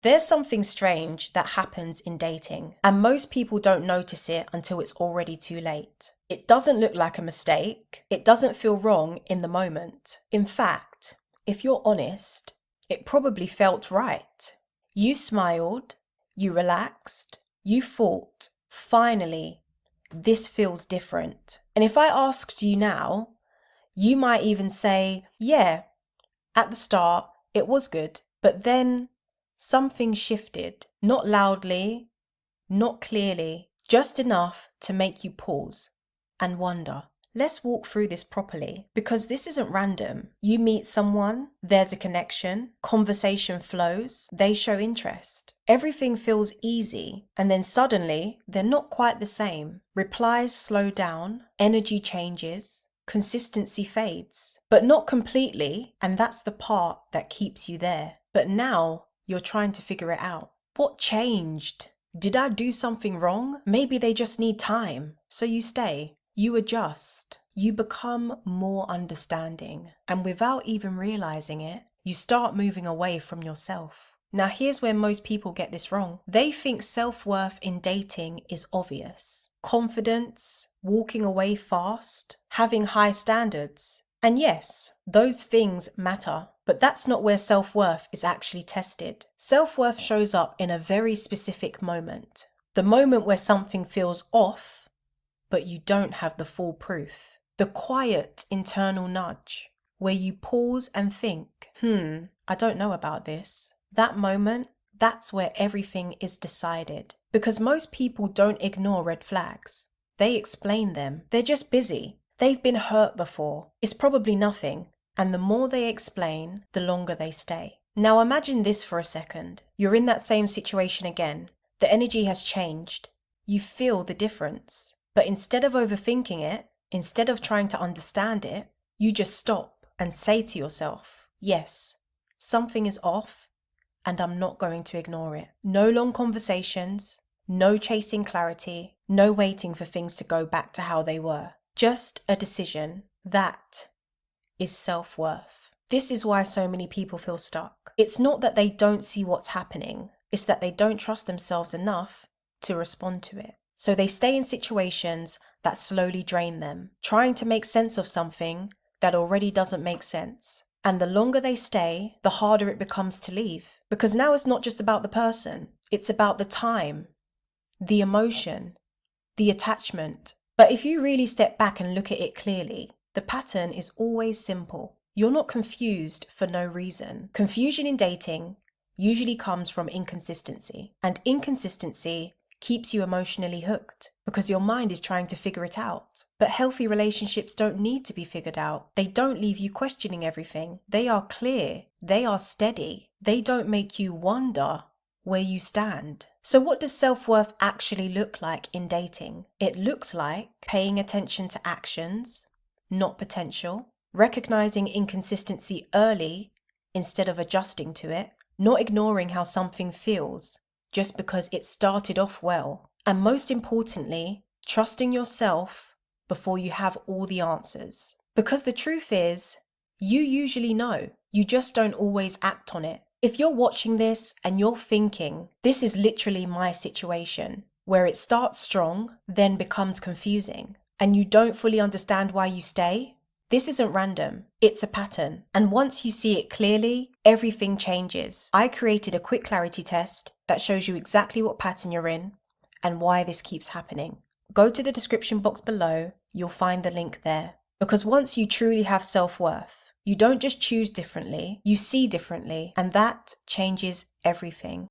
There's something strange that happens in dating, and most people don't notice it until it's already too late. It doesn't look like a mistake. It doesn't feel wrong in the moment. In fact, if you're honest, it probably felt right. You smiled, you relaxed, you thought, finally, this feels different. And if I asked you now, you might even say, yeah, at the start, it was good, but then something shifted, not loudly, not clearly, just enough to make you pause and wonder. Let's walk through this properly, because this isn't random. You meet someone, there's a connection, conversation flows, they show interest. Everything feels easy, and then suddenly they're not quite the same. Replies slow down, energy changes, consistency fades, but not completely, and that's the part that keeps you there. But now you're trying to figure it out. What changed? Did I do something wrong? Maybe they just need time. So you stay, you adjust, you become more understanding, and without even realizing it, you start moving away from yourself. Now here's where most people get this wrong. They think self-worth in dating is obvious. Confidence, walking away fast, having high standards. And yes, those things matter, but that's not where self-worth is actually tested. Self-worth shows up in a very specific moment. The moment where something feels off, but you don't have the full proof. The quiet internal nudge, where you pause and think, I don't know about this. That moment, that's where everything is decided. Because most people don't ignore red flags. They explain them. They're just busy. They've been hurt before. It's probably nothing. And the more they explain, the longer they stay. Now imagine this for a second. You're in that same situation again. The energy has changed. You feel the difference. But instead of overthinking it, instead of trying to understand it, you just stop and say to yourself, yes, something is off, and I'm not going to ignore it. No long conversations, no chasing clarity, no waiting for things to go back to how they were. Just a decision. That is self-worth. This is why so many people feel stuck. It's not that they don't see what's happening, it's that they don't trust themselves enough to respond to it. So they stay in situations that slowly drain them, trying to make sense of something that already doesn't make sense. And the longer they stay, the harder it becomes to leave. Because now it's not just about the person, it's about the time, the emotion, the attachment. But if you really step back and look at it clearly, the pattern is always simple. You're not confused for no reason. Confusion in dating usually comes from inconsistency, and inconsistency keeps you emotionally hooked because your mind is trying to figure it out. But healthy relationships don't need to be figured out. They don't leave you questioning everything. They are clear. They are steady. They don't make you wonder where you stand. So what does self-worth actually look like in dating? It looks like paying attention to actions, not potential, recognizing inconsistency early instead of adjusting to it, not ignoring how something feels just because it started off well, and most importantly, trusting yourself before you have all the answers. Because the truth is, you usually know, you just don't always act on it. If you're watching this and you're thinking, this is literally my situation, where it starts strong, then becomes confusing, and you don't fully understand why you stay, this isn't random, it's a pattern. And once you see it clearly, everything changes. I created a quick clarity test that shows you exactly what pattern you're in and why this keeps happening. Go to the description box below, you'll find the link there. Because once you truly have self-worth, you don't just choose differently, you see differently, and that changes everything.